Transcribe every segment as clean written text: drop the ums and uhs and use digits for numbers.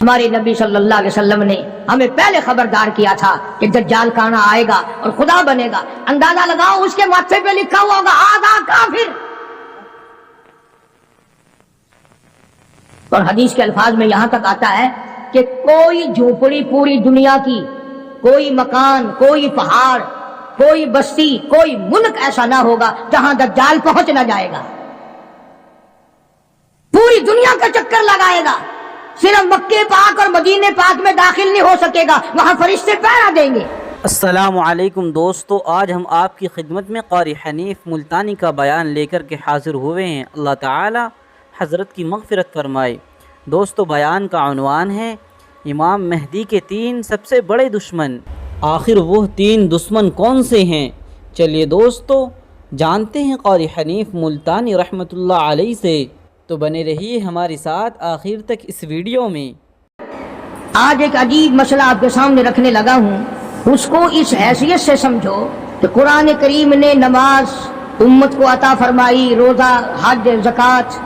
ہمارے نبی صلی اللہ علیہ وسلم نے ہمیں پہلے خبردار کیا تھا کہ دجال کہاں آئے گا اور خدا بنے گا. اندازہ لگاؤ اس کے ماتھے پہ لکھا ہوا ہوگا آدھا کافر. اور حدیث کے الفاظ میں یہاں تک آتا ہے کہ کوئی جھوپڑی پوری دنیا کی، کوئی مکان، کوئی پہاڑ، کوئی بستی، کوئی ملک ایسا نہ ہوگا جہاں دجال پہنچ نہ جائے گا. پوری دنیا کا چکر لگائے گا، صرف مکے پاک اور مدینے پاک میں داخل نہیں ہو سکے گا، وہاں فرشتے پہرا دیں گے. السلام علیکم دوستو، آج ہم آپ کی خدمت میں قاری حنیف ملتانی کا بیان لے کر کے حاضر ہوئے ہیں. اللہ تعالی حضرت کی مغفرت فرمائے. دوستو، بیان کا عنوان ہے امام مہدی کے 3 سب سے بڑے دشمن. آخر وہ 3 دشمن کون سے ہیں؟ چلیے دوستو جانتے ہیں قاری حنیف ملتانی رحمۃ اللہ علیہ سے. تو بنے رہیے ہمارے ساتھ آخر تک اس ویڈیو میں. آج ایک عجیب مسئلہ آپ کے سامنے رکھنے لگا ہوں، اس کو اس حیثیت سے سمجھو کہ قرآن کریم نے نماز امت کو عطا فرمائی، روزہ، حج، زکوٰۃ،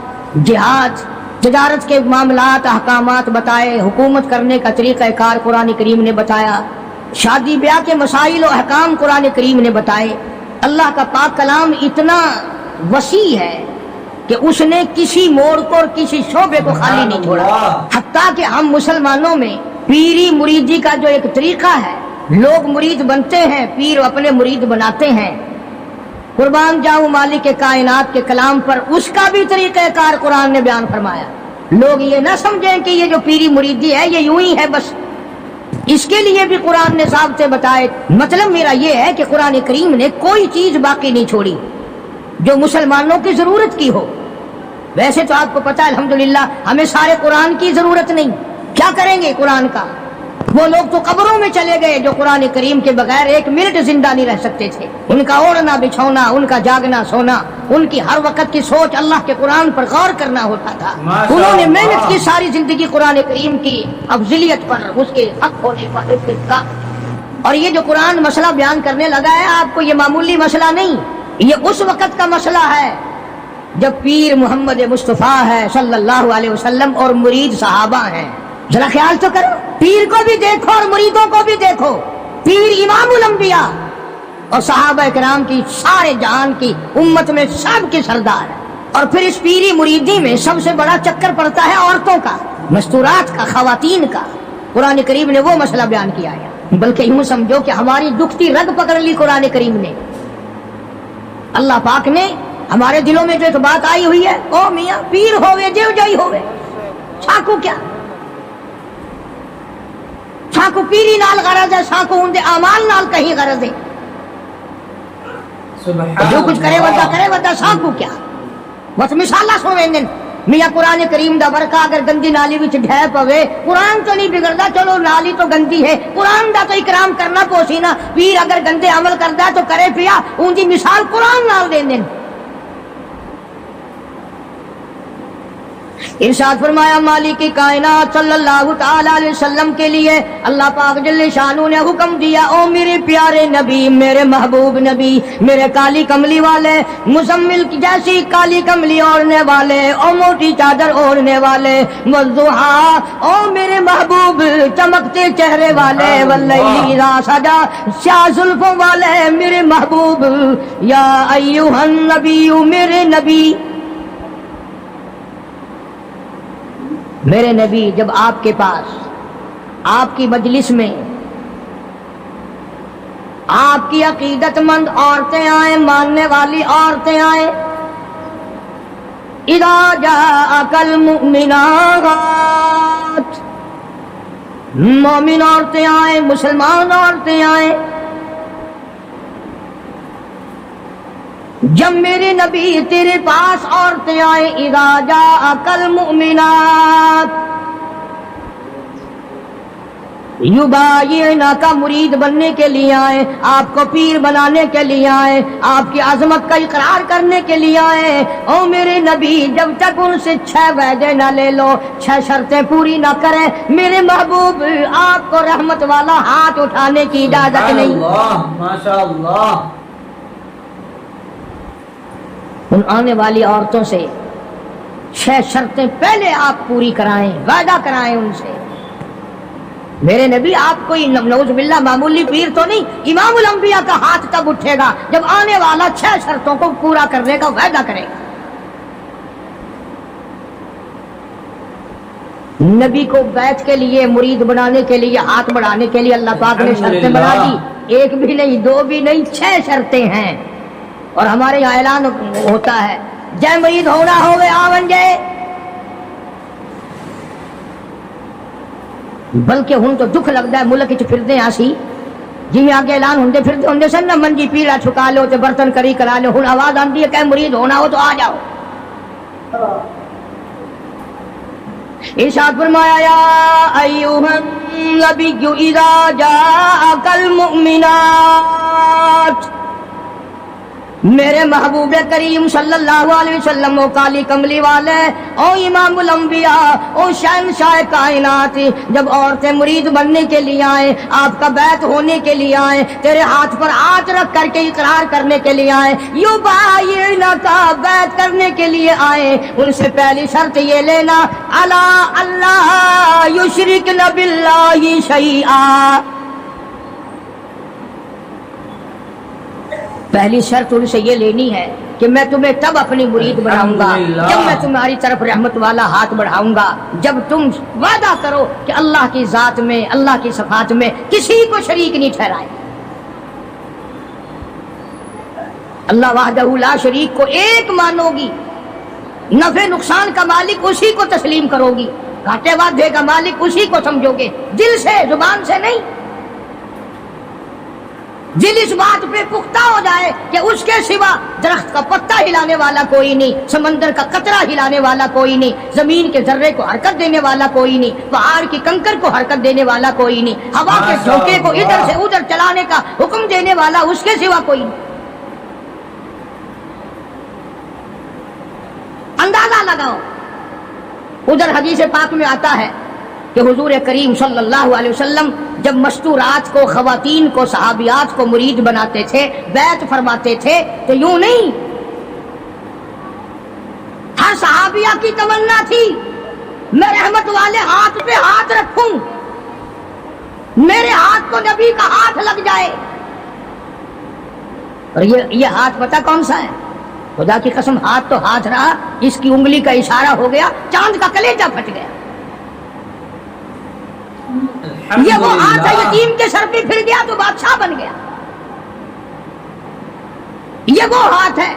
جہاد، تجارت کے معاملات، احکامات بتائے، حکومت کرنے کا طریقہ کار قرآن کریم نے بتایا، شادی بیاہ کے مسائل و احکام قرآن کریم نے بتائے. اللہ کا پاک کلام اتنا وسیع ہے کہ اس نے کسی موڑ کو اور کسی شعبے کو خالی نہیں چھوڑا. حتیٰ کہ ہم مسلمانوں میں پیری مریدی کا جو ایک طریقہ ہے، لوگ مرید بنتے ہیں، پیر اپنے مرید بناتے ہیں. قربان جاؤں مالک کائنات کے کلام پر، اس کا بھی طریقہ کار قرآن نے بیان فرمایا. لوگ یہ نہ سمجھیں کہ یہ جو پیری مریدی ہے یہ یوں ہی ہے بس، اس کے لیے بھی قرآن نے ضابطے بتائے. مطلب میرا یہ ہے کہ قرآن کریم نے کوئی چیز باقی نہیں چھوڑی جو مسلمانوں کی ضرورت کی ہو. ویسے تو آپ کو پتا ہے الحمدللہ ہمیں سارے قرآن کی ضرورت نہیں. کیا کریں گے قرآن کا؟ وہ لوگ تو قبروں میں چلے گئے جو قرآن کریم کے بغیر ایک منٹ زندہ نہیں رہ سکتے تھے. ان کا اوڑھنا بچھونا، ان کا جاگنا سونا، ان کی ہر وقت کی سوچ اللہ کے قرآن پر غور کرنا ہوتا تھا. انہوں نے محنت کی ساری زندگی قرآن کریم کی افضلیت پر، اس کے حق ہونے پر. اور یہ جو قرآن مسئلہ بیان کرنے لگا ہے آپ کو، یہ معمولی مسئلہ نہیں، یہ اس وقت کا مسئلہ ہے جب پیر محمد مصطفیٰ ہے صلی اللہ علیہ وسلم اور مرید صحابہ ہیں. ذرا خیال تو کرو، پیر کو بھی دیکھو اور مریدوں کو بھی دیکھو. پیر امام الانبیاء اور صحابہ کرام کی سارے جہان کی امت میں سب کے سردار ہے. اور پھر اس پیری مریدی میں سب سے بڑا چکر پڑتا ہے عورتوں کا، مستورات کا، خواتین کا. قرآن کریم نے وہ مسئلہ بیان کیا ہے، بلکہ یوں سمجھو کہ ہماری دکھتی رگ پکڑ لی قرآن کریم نے. اللہ پاک نے ہمارے دلوں میں جو ایک بات آئی ہوئی ہے، او میاں پیر ہوئے جو جائی ہوئے، چھاکو کیا چھاکو پیری نال غرض ہے، چھاکو ان دے اعمال نال کہیں غرض ہے. جو کچھ کرے ودا چھاکو کیا. بس مثالہ سنویں میاں قرآن کریم دا ورکا اگر گندی نالی وچ ڈھے پوے، قرآن تو نہیں بگڑدا، چلو نالی تو گندی ہے، قرآن دا تو اکرام کرنا پوسی نا. پیر اگر گندے عمل کردا ہے تو کرے پیا، ان دی مثال قرآن نال دین دین. ارشاد فرمایا مالک کائنات صلی اللہ تعالی علیہ وسلم کے لیے اللہ پاک جل شانہ نے حکم دیا، او میرے پیارے نبی، میرے محبوب نبی، میرے کالی کملی والے، مزمل کی جیسی کالی کملی اوڑھنے والے، او موٹی چادر اوڑھنے والے، والضحیٰ، او میرے محبوب چمکتے چہرے والے، واللیل اذا سجا، سیاہ زلفوں والے میرے محبوب، یا ایھا النبی، میرے نبی. میرے نبی جب آپ کے پاس، آپ کی مجلس میں آپ کی عقیدت مند عورتیں آئیں، ماننے والی عورتیں آئیں، اذا جاءک المؤمنات، مومن عورتیں آئیں، مسلمان عورتیں آئیں. جب میرے نبی تیرے پاس عورتیں آئیں، اذا جاءک المؤمنات یبایعنک، مرید بننے کے لیے آئیں، آپ کو پیر بنانے کے لیے آئیں، آپ کی عظمت کا اقرار کرنے کے لیے آئیں. او میرے نبی جب تک ان سے 6 وعدے نہ لے لو، 6 شرطیں پوری نہ کریں، میرے محبوب آپ کو رحمت والا ہاتھ اٹھانے کی اجازت نہیں. ماشاء اللہ. ان آنے والی عورتوں سے 6 شرطیں پہلے آپ پوری کرائیں، وعدہ کرائیں ان سے. میرے نبی آپ کوئی نعوذ باللہ معمولی پیر تو نہیں، امام الانبیاء کا ہاتھ تب اٹھے گا جب آنے والا 6 شرطوں کو پورا کرنے کا وعدہ کرے گا۔ نبی کو بیعت کے لیے، مرید بنانے کے لیے، ہاتھ بڑھانے کے لیے اللہ پاک نے شرطیں بنا دی، 1 بھی نہیں، 2 بھی نہیں، 6 شرطیں ہیں۔ اور ہمارے یہاں اعلان ہوتا ہے جے مرید ہونا ہوئے آون جے، بلکہ ہوں تو دکھ لگتا ہے ملک چ پھردے آسی جی آگے اعلان ہوندے پھردے ہوندے سن نا، منجی پیڑا چھکا لو تے برتن کری کرا لو، ہوں آواز آندی ہے کہ مرید ہونا ہو تو آ جاؤ۔ ارشاد فرمایا یا ایھا النبی اذا جاءک المؤمنات، میرے محبوب کریم صلی اللہ علیہ وسلم، او کالی کملی والے، او امام الانبیاء، او شہنشاہ کائنات، جب عورتیں مرید بننے کے لیے آئیں، آپ کا بیعت ہونے کے لیے آئیں، تیرے ہاتھ پر ہاتھ رکھ کر کے اقرار کرنے کے لیے آئیں، یبایعنک، بیعت کرنے کے لیے آئیں، ان سے پہلی شرط یہ لینا الا اللہ یشرکن باللہ شیئا، پہلی شرط ان سے یہ لینی ہے کہ میں تمہیں تب اپنی مرید بناؤں گا جب میں تمہاری طرف رحمت والا ہاتھ بڑھاؤں گا، جب تم وعدہ کرو کہ اللہ کی ذات میں، اللہ کی صفات میں کسی کو شریک نہیں ٹھہرائے، اللہ وحدہ لا شریک کو ایک مانو گی، نفع نقصان کا مالک اسی کو تسلیم کرو گی، گھاٹے وعدے کا مالک اسی کو سمجھو گے، دل سے، زبان سے نہیں۔ دل اس بات پہ پختہ ہو جائے کہ اس کے سوا درخت کا پتا ہلانے والا کوئی نہیں، سمندر کا قطرہ ہلانے والا کوئی نہیں، زمین کے ذرے کو حرکت دینے والا کوئی نہیں، پہاڑ کی کنکر کو حرکت دینے والا کوئی نہیں، ہوا کے جھونکے کو ادھر سے ادھر چلانے کا حکم دینے والا اس کے سوا کوئی نہیں۔ اندازہ لگاؤ، ادھر حدیث پاک میں آتا ہے کہ حضور کریم صلی اللہ علیہ وسلم جب مستورات کو، خواتین کو، صحابیات کو مرید بناتے تھے، بیعت فرماتے تھے تو یوں نہیں، ہر صحابیہ کی تمنا تھی میں رحمت والے ہاتھ پہ ہاتھ رکھوں، میرے ہاتھ کو نبی کا ہاتھ لگ جائے۔ اور یہ ہاتھ پتہ کون سا ہے؟ خدا کی قسم ہاتھ تو ہاتھ رہا، اس کی انگلی کا اشارہ ہو گیا، چاند کا کلیجہ پھٹ گیا۔ یہ وہ ہاتھ ہے یتیم کے سر پہ پھر گیا تو بادشاہ بن گیا، یہ وہ ہاتھ ہے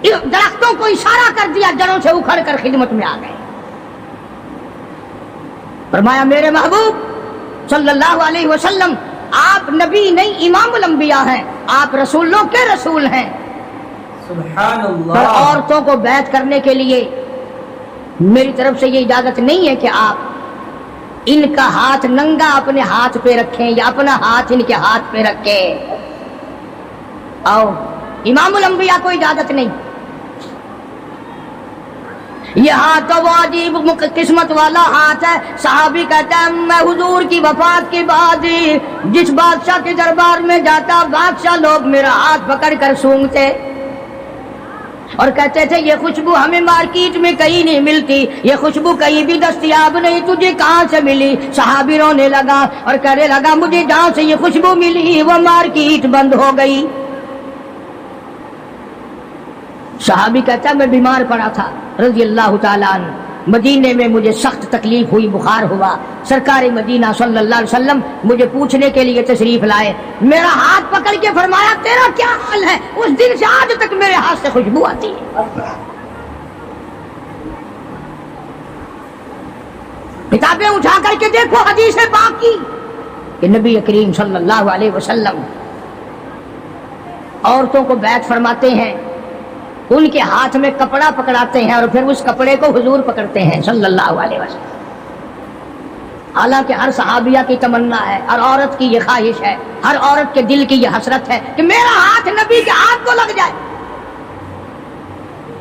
درختوں کو اشارہ کر دیا، جڑوں سے اکھڑ کر خدمت میں آ گئے۔ فرمایا میرے محبوب صلی اللہ علیہ وسلم آپ نبی نہیں، امام الانبیاء ہیں، آپ رسولوں کے رسول ہیں۔ سبحان اللہ۔ پر عورتوں کو بیعت کرنے کے لیے میری طرف سے یہ اجازت نہیں ہے کہ آپ ان کا ہاتھ ننگا اپنے ہاتھ پہ رکھیں یا اپنا ہاتھ ان کے ہاتھ پہ رکھیں، اور امام الانبیاء کو اجازت نہیں۔ یہ ہاتھ تو وہ عجیب قسمت والا ہاتھ ہے، صحابی کہتا ہے میں حضور کی وفات کے بعد جس بادشاہ کے دربار میں جاتا، بادشاہ لوگ میرا ہاتھ پکڑ کر سونگتے اور کہتے تھے یہ خوشبو ہمیں مارکیٹ میں کہیں نہیں ملتی، یہ خوشبو کہیں بھی دستیاب نہیں، تجھے کہاں سے ملی؟ صحابی رونے لگا اور کہنے لگا مجھے جہاں سے یہ خوشبو ملی وہ مارکیٹ بند ہو گئی۔ صحابی کہتا ہے میں بیمار پڑا تھا رضی اللہ تعالیٰ عنہ، مدینے میں مجھے سخت تکلیف ہوئی، بخار ہوا، سرکار مدینہ صلی اللہ علیہ وسلم مجھے پوچھنے کے لیے تشریف لائے، میرا ہاتھ پکڑ کے فرمایا تیرا کیا حال ہے؟ اس دن سے آج تک میرے ہاتھ سے خوشبو آتی ہے۔ کتابیں اٹھا کر کے دیکھو حدیث پاک کی کہ نبی کریم صلی اللہ علیہ وسلم عورتوں کو بیعت فرماتے ہیں، ان کے ہاتھ میں کپڑا پکڑاتے ہیں اور پھر اس کپڑے کو حضور پکڑتے ہیں صلی اللہ علیہ وسلم۔ حالانکہ ہر صحابیہ کی تمنا ہے، ہر عورت کی یہ خواہش ہے، ہر عورت کے دل کی یہ حسرت ہے کہ میرا ہاتھ نبی کے ہاتھ کو لگ جائے،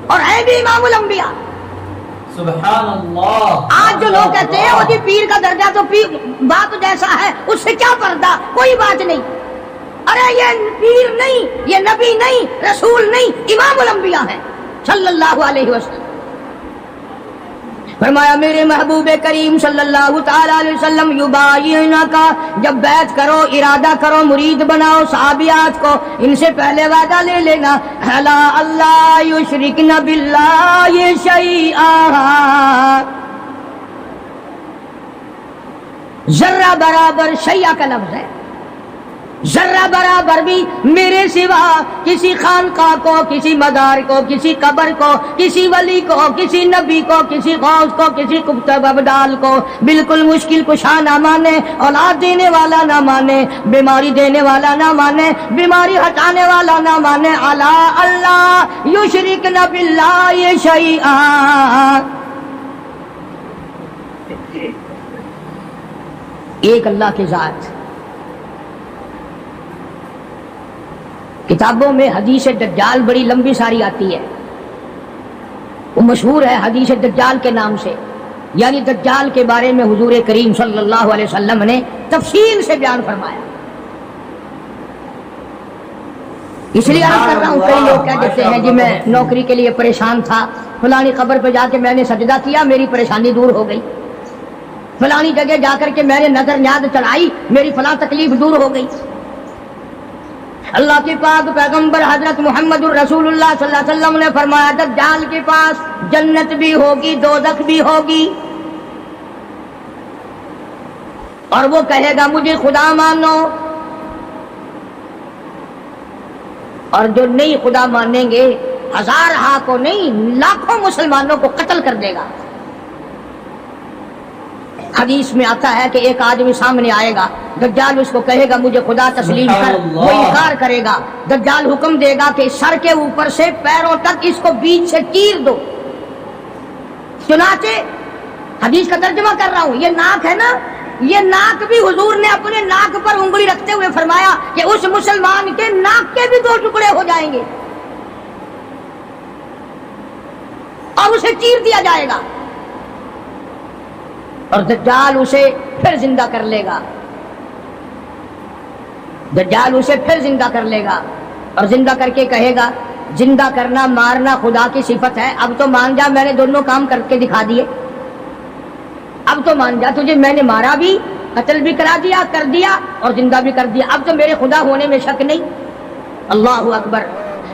اور ہے بھی امام الانبیاء۔ سبحان اللہ۔ آج جو لوگ کہتے ہیں وہ جی پیر کا درجہ تو پیر باپ جیسا ہے، اس سے کیا پردہ، کوئی بات نہیں، ارے یہ پیر نہیں، یہ نبی نہیں، رسول نہیں، امام الانبیاء ہیں صلی اللہ علیہ وسلم۔ فرمایا میرے محبوب کریم صلی اللہ تعالی علیہ وسلم یبایعنا کا، جب بیعت کرو، ارادہ کرو، مرید بناؤ صحابیات کو، ان سے پہلے وعدہ لے لینا، الا اللہ یشرکن باللہ شیئا، ذرہ برابر، شیعہ کا لفظ ہے، ذرہ برابر بھی میرے سوا کسی خانقاہ کو، کسی مزار کو، کسی قبر کو، کسی ولی کو، کسی نبی کو، کسی غوث کو، کسی قطب ابدال کو بالکل مشکل کشا نہ مانے، اولاد دینے والا نہ مانے، بیماری دینے والا نہ مانے، بیماری ہٹانے والا نہ مانے، الا اللہ یشرکن باللہ شیئا، ایک اللہ کی ذات۔ کتابوں میں حدیث دجال بڑی لمبی ساری آتی ہے، وہ مشہور ہے حدیث دجال کے نام سے، یعنی دجال کے بارے میں حضور کریم صلی اللہ علیہ وسلم نے تفصیل سے بیان فرمایا۔ اس لیے عرض کر رہا ہوں، کئی لوگ کہہ دیتے ہیں جی میں نوکری کے لیے پریشان تھا، فلانی قبر پہ جا کے میں نے سجدہ کیا، میری پریشانی دور ہو گئی، فلانی جگہ جا کر کے میں نے نظر نیاز چڑھائی، میری فلاں تکلیف دور ہو گئی۔ اللہ کے پاک پیغمبر حضرت محمد الرسول اللہ صلی اللہ علیہ وسلم نے فرمایا دجال کے پاس جنت بھی ہوگی، دوزخ بھی ہوگی، اور وہ کہے گا مجھے خدا مانو، اور جو نہیں خدا مانیں گے ہزارہا کو نہیں لاکھوں مسلمانوں کو قتل کر دے گا۔ حدیث میں آتا ہے کہ ایک آدمی سامنے آئے گا، دجال اس کو کہے گا مجھے خدا تسلیم کر، وہ انکار کرے گا، دجال حکم دے گا کہ سر کے اوپر سے پیروں تک اس کو بیچ سے چیر دو۔ چنانچہ حدیث کا ترجمہ کر رہا ہوں، یہ ناک ہے نا، یہ ناک بھی حضور نے اپنے ناک پر انگلی رکھتے ہوئے فرمایا کہ اس مسلمان کے ناک کے بھی 2 ٹکڑے ہو جائیں گے اور اسے چیر دیا جائے گا، اور دجال اسے پھر زندہ کر لے گا، دجال اسے پھر زندہ کر لے گا، اور زندہ کر کے کہے گا زندہ کرنا مارنا خدا کی صفت ہے، اب تو مان جا میں نے دونوں کام کر کے دکھا دیے، اب تو مان جا تجھے میں نے مارا بھی، قتل بھی کرا دیا، کر دیا اور زندہ بھی کر دیا، اب تو میرے خدا ہونے میں شک نہیں۔ اللہ اکبر۔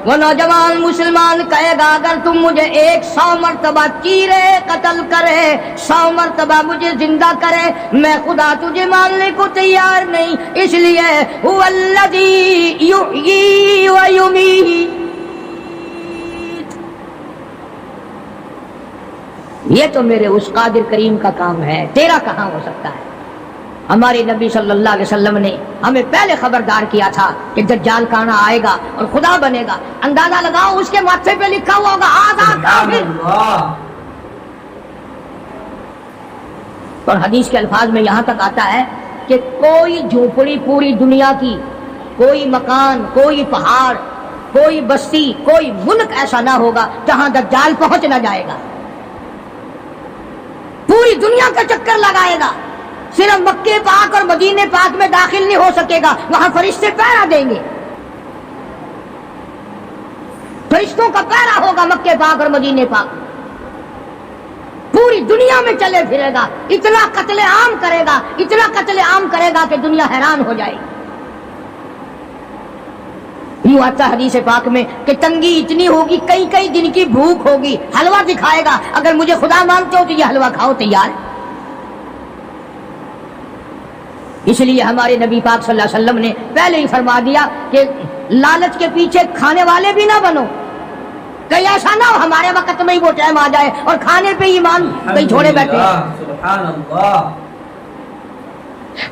وہ نوجوان مسلمان کہے گا اگر تم مجھے 100 مرتبہ چیرے قتل کرے، 100 مرتبہ مجھے زندہ کرے، میں خدا تجھے ماننے کو تیار نہیں، اس لیے هو الذی یحیی و یمیت، یہ تو میرے اس قادر کریم کا کام ہے، تیرا کہاں ہو سکتا ہے۔ ہمارے نبی صلی اللہ علیہ وسلم نے ہمیں پہلے خبردار کیا تھا کہ دجال کانا آئے گا اور خدا بنے گا، اندازہ لگاؤ اس کے ماتھے پہ لکھا ہوا ہوگا آزاد کافر، اور حدیث کے الفاظ میں یہاں تک آتا ہے کہ کوئی جھوپڑی پوری دنیا کی، کوئی مکان، کوئی پہاڑ، کوئی بستی، کوئی ملک ایسا نہ ہوگا جہاں دجال پہنچ نہ جائے گا، پوری دنیا کا چکر لگائے گا، صرف مکے پاک اور مدینے پاک میں داخل نہیں ہو سکے گا، وہاں فرشتے پہرا دیں گے، فرشتوں کا پہرا ہوگا مکے پاک اور مدینے پاک، پوری دنیا میں چلے پھرے گا، اتنا قتل عام کرے گا، اتنا قتل عام کرے گا کہ دنیا حیران ہو جائے گی۔ یوں آتا حدیث پاک میں کہ تنگی اتنی ہوگی، کئی کئی دن کی بھوک ہوگی، حلوہ دکھائے گا، اگر مجھے خدا مانتے ہو تو یہ حلوہ کھاؤ، تیار ہے۔ اس لیے ہمارے نبی پاک صلی اللہ علیہ وسلم نے پہلے ہی فرما دیا کہ لالچ کے پیچھے کھانے والے بھی نہ بنو، کہیں ایسا نہ ہو ہمارے وقت میں ہی وہ ٹائم آ جائے اور کھانے پہ ایمان کہیں چھوڑے بیٹھے۔ سبحان اللہ۔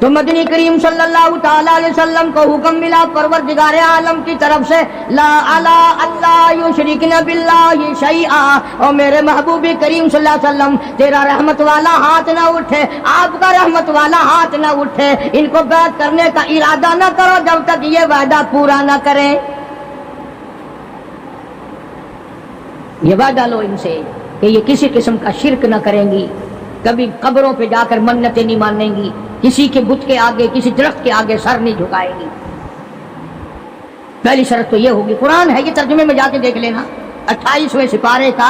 تو مدنی کریم صلی اللہ تعالی علیہ وسلم کو حکم ملا پروردگار عالم کی طرف سے، لا الا اللہ یشرکن باللہ شیئا، اور میرے محبوب کریم صلی اللہ علیہ وسلم تیرا رحمت والا ہاتھ نہ اٹھے، آپ کا رحمت والا ہاتھ نہ اٹھے، ان کو بیعت کرنے کا ارادہ نہ کرو جب تک یہ وعدہ پورا نہ کریں، یہ وعدہ لو ان سے کہ یہ کسی قسم کا شرک نہ کریں گی، کبھی قبروں پہ جا کر منتیں نہیں مانیں گی، کسی کے بت کے آگے، کسی درخت کے آگے سر نہیں جھکائے گی۔ پہلی شرط تو یہ ہوگی، قرآن ہے یہ، ترجمے میں جا کے دیکھ لینا، 28ویں سپارے کا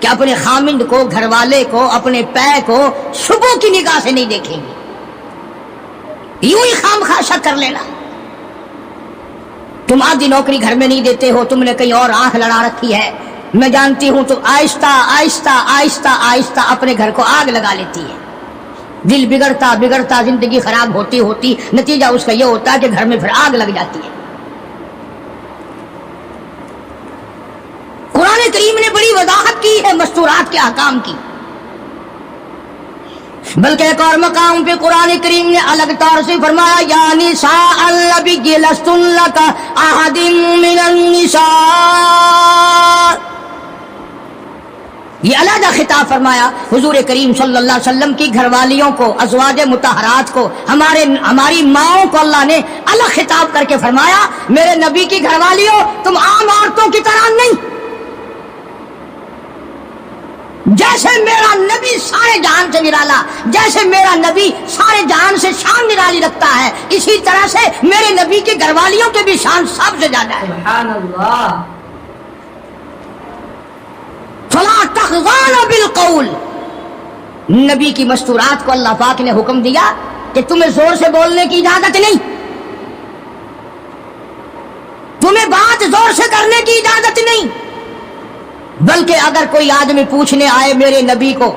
کہ اپنے خامند کو، گھر والے کو، اپنے پے کو شبوں کی نگاہ سے نہیں دیکھیں گے، یوں ہی خام خواہ شک کر لینا۔ تم آدھی نوکری گھر میں نہیں دیتے ہو، تم نے کہیں اور آنکھ لڑا رکھی ہے، میں جانتی ہوں تو آہستہ آہستہ آہستہ آہستہ اپنے گھر کو آگ لگا لیتی ہے۔ دل بگڑتا بگڑتا زندگی خراب ہوتی ہوتی نتیجہ اس کا یہ ہوتا ہے کہ گھر میں پھر آگ لگ جاتی ہے۔ قرآن کریم نے بڑی وضاحت کی ہے مستورات کے احکام کی، بلکہ ایک اور مقام پہ قرآن کریم نے الگ طور سے فرمایا یا نساء النبی لستن لک احد من النساء، یہ علیحدہ خطاب فرمایا حضور کریم صلی اللہ علیہ وسلم کی گھر والیوں کو، ازواج مطہرات کو، ہماری ماؤں کو اللہ نے الگ خطاب کر کے فرمایا میرے نبی کی گھر والیوں تم عام عورتوں کی طرح نہیں، جیسے میرا نبی سارے جہان سے نرالا، جیسے میرا نبی سارے جہان سے شان نرالی رکھتا ہے، اسی طرح سے میرے نبی کی گھر والیوں کی بھی شان سب سے زیادہ ہے۔ سبحان اللہ۔ فلا تخضعن بالقول، نبی کی مستورات کو اللہ پاک نے حکم دیا کہ تمہیں زور سے بولنے کی اجازت نہیں، تمہیں بات زور سے کرنے کی اجازت نہیں، بلکہ اگر کوئی آدمی پوچھنے آئے میرے نبی کو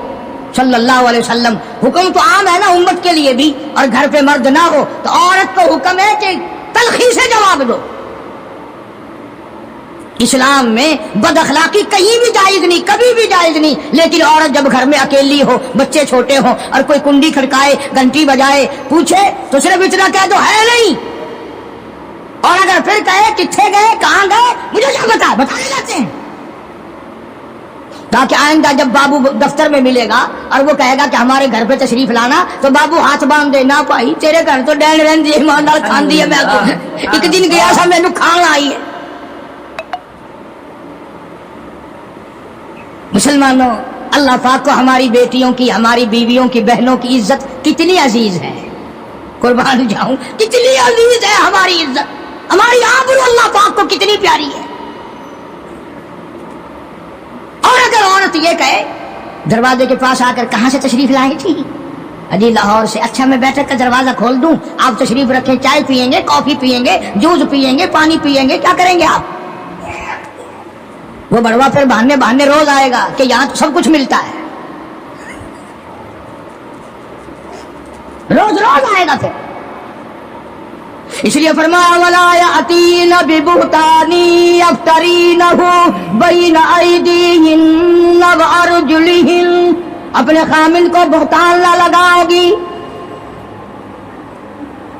صلی اللہ علیہ وسلم، حکم تو عام ہے نا امت کے لیے بھی، اور گھر پہ مرد نہ ہو تو عورت کو حکم ہے کہ تلخی سے جواب دو۔ اسلام میں بد اخلاقی کہیں بھی جائز نہیں، کبھی بھی جائز نہیں، لیکن عورت جب گھر میں اکیلی ہو، بچے چھوٹے ہوں، اور کوئی کنڈی کھڑکائے، گھنٹی بجائے، پوچھے تو صرف اتنا کہہ دو ہے نہیں، اور اگر پھر کہے کتنے گئے، کہاں گئے، مجھے کیا بتائے جاتے ہیں، تاکہ آئندہ جب بابو دفتر میں ملے گا اور وہ کہے گا کہ ہمارے گھر پہ تشریف لانا، تو بابو ہاتھ باندھ دے نا بھائی تیرے گھر تو ڈین رہن دی ایماندار کھان دی ہے، میں تو ایک دن گیا سا میں نے کھان آئی ہے۔ مسلمانوں، اللہ پاک کو ہماری بیٹیوں کی، ہماری بیویوں کی، بہنوں کی عزت کتنی عزیز ہے، قربان جاؤں کتنی عزیز ہے ہماری عزت، ہماری آبرو اللہ پاک کو کتنی پیاری ہے۔ اور اگر عورت یہ کہے دروازے کے پاس آ کر کہاں سے تشریف لائی تھی، اجی لاہور سے، اچھا میں بیٹھک کا دروازہ کھول دوں، آپ تشریف رکھیں، چائے پیئیں گے، کافی پیئیں گے، جوس پیئیں گے، پانی پیئیں گے، کیا کریں گے آپ؟ وہ بڑوا پھر بہانے روز آئے گا کہ یہاں تو سب کچھ ملتا ہے، روز آئے گا پھر۔ اس لیے فرمایا وَلَا يَأْتِينَ بِبُهْتَانٍ يَفْتَرِينَهُ بَيْنَ أَيْدِيهِنَّ وَأَرْجُلِهِنَّ، اپنے خامن کو بہتان نہ لگاؤ گی۔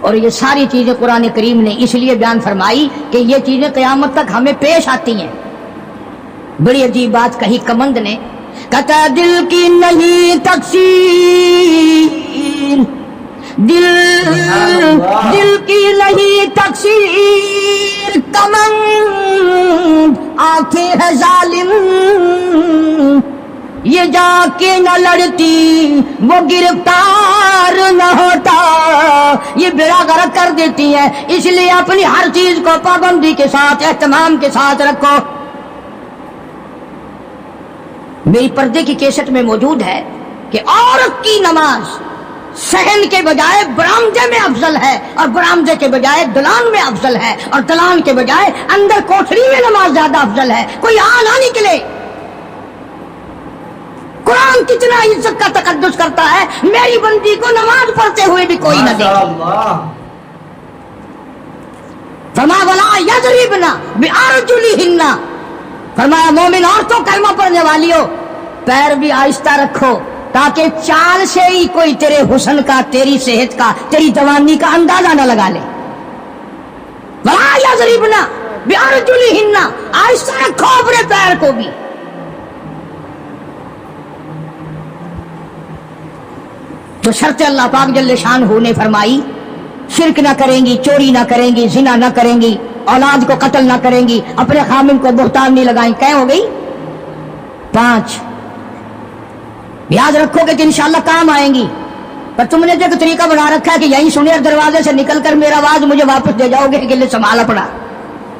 اور یہ ساری چیزیں قرآن کریم نے اس لیے بیان فرمائی کہ یہ چیزیں قیامت تک ہمیں پیش آتی ہیں۔ بڑی عجیب بات کہی کمند نے، کہتا دل کی نہیں تقسیم، دل کی نہیں تقسیم، کمند آنکھیں ہے ظالم، یہ جا کے نہ لڑتی وہ گرفتار نہ ہوتا، یہ بیڑا غرق کر دیتی ہے، اس لیے اپنی ہر چیز کو پابندی کے ساتھ، اہتمام کے ساتھ رکھو۔ میری پردے کی کیسٹ میں موجود ہے کہ عورت کی نماز صحن کے بجائے برآمدے میں افضل ہے، اور برآمدے کے بجائے دلان میں افضل ہے، اور دلان کے بجائے اندر کوٹھری میں نماز زیادہ افضل ہے۔ کوئی آ نہ نکلے، قرآن کتنا عزت کا تقدس کرتا ہے، میری بندی کو نماز پڑھتے ہوئے بھی کوئی نہ دیکھے۔ فرمایا وَلَا يَضْرِبْنَ بِأَرْجُلِهِنَّ، فرمایا مومن عورتوں کلمہ پڑھنے والیوں پیر بھی آہستہ رکھو، تاکہ چال سے ہی کوئی تیرے حسن کا، تیری صحت کا، تیری جوانی کا اندازہ نہ لگا لے۔ وَلَا يَضْرِبْنَ بِأَرْجُلِهِنَّ، آہستہ رکھو اپنے پیر کو بھی۔ تو شرط اللہ پاک جل شانہ نے فرمائی، شرک نہ کریں گی، چوری نہ کریں گی، زنا نہ کریں گی، اولاد کو قتل نہ کریں گی، اپنے خامن کو بہتان نہیں لگائیں، کہیں ہو گئی 5۔ یاد رکھو گے کہ انشاءاللہ کام آئیں گی، پر تم نے جو ایک طریقہ بنا رکھا ہے کہ یہیں سنیر دروازے سے نکل کر میرا آواز مجھے واپس دے جاؤ گے کہ لے سنبھالا پڑا،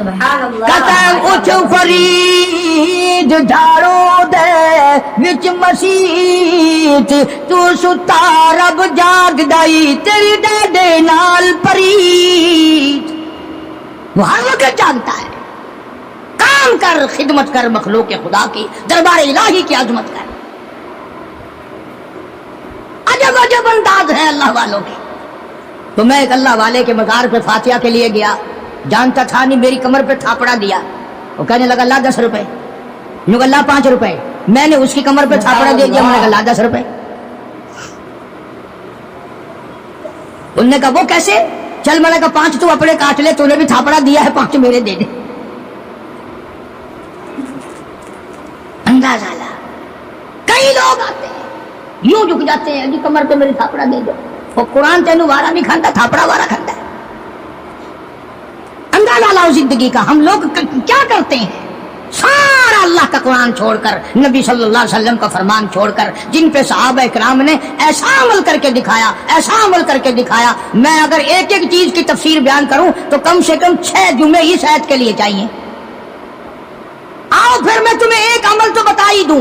سبحان اللہ قسم اچھ فرید جھاڑو دے وچ مسیت تو ستا رب جاگ دائی تیری ڈاڈے نال پریت. وہ ہر وقت جاگتا ہے. کام کر، خدمت کر مخلوق خدا کی، دربار الہی کی عظمت کر. عجب عجب انداز ہے اللہ والوں کے. تو میں ایک اللہ والے کے مزار پہ فاتحہ کے لیے گیا، جانتا تھا نہیں، میری کمر پہ تھاپڑا دیا. وہ کہنے لگا لا 10 روپے، یوں کہ لا 5 روپے. میں نے اس کی کمر پہ تھاپڑا دے دیا، میں نے کہا لا 10 روپے. انہوں نے کہا وہ کیسے؟ چل میں نے کہا 5 تو اپنے کاٹ لے، تو نے بھی تھاپڑا دیا ہے، 5 میرے دے دے. اندازہ لا. کئی لوگ آتے ہیں یوں جھک جاتے ہیں، جی کمر پہ میری تھاپڑا دے دو. وہ قرآن تینوں وارا نہیں کھاتا، تھاپڑا وارا کھاتا ہے. اندازہ لاؤ زندگی کا. ہم لوگ کیا کرتے ہیں؟ سارا اللہ کا قرآن چھوڑ کر، نبی صلی اللہ علیہ وسلم کا فرمان چھوڑ کر، جن پہ صحابہ اکرام نے ایسا عمل کر کے دکھایا، ایسا عمل کر کے دکھایا. میں اگر ایک ایک چیز کی تفسیر بیان کروں تو کم سے کم 6 جمعے اس آیت کے لیے چاہیے. آؤ پھر میں تمہیں ایک عمل تو بتا ہی دوں.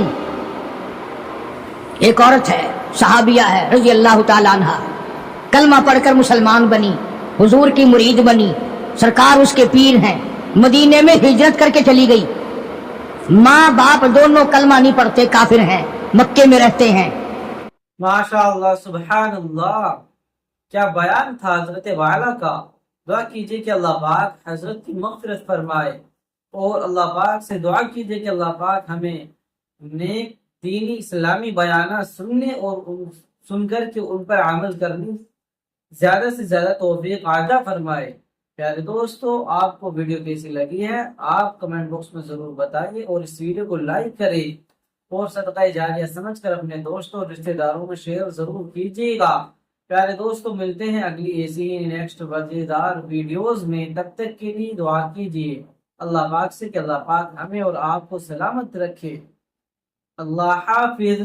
ایک عورت ہے، صحابیہ ہے رضی اللہ تعالیٰ عنہ، کلمہ پڑھ کر مسلمان بنی، حضور کی مرید بنی، سرکار اس کے پیر ہیں. مدینے میں ہجرت کر کے چلی گئی. ماں باپ دونوں کلمہ نہیں پڑھتے، کافر ہیں، مکے میں رہتے ہیں. ماشاء اللہ، سبحان اللہ، کیا بیان تھا حضرت والا کا. دعا کیجئے کہ اللہ پاک حضرت کی مغفرت فرمائے، اور اللہ پاک سے دعا کیجئے کہ اللہ پاک ہمیں نیک دینی اسلامی بیانات سننے اور سن کر کے ان پر عمل کرنے زیادہ سے زیادہ توفیق عطا فرمائے. پیارے دوستو، آپ کو ویڈیو کیسی لگی ہے آپ کمنٹ باکس میں ضرور بتائیے، اور اس ویڈیو کو لائک کریں اور صدقہ جاریہ سمجھ کر اپنے دوستوں اور رشتہ داروں میں شیئر ضرور کیجیے گا. پیارے دوستو، ملتے ہیں اگلی ایسی ہی نیکسٹ مزیدار ویڈیوز میں. تب تک کے لیے دعا کیجیے اللہ پاک سے کہ اللہ پاک ہمیں اور آپ کو سلامت رکھے. اللہ حافظ.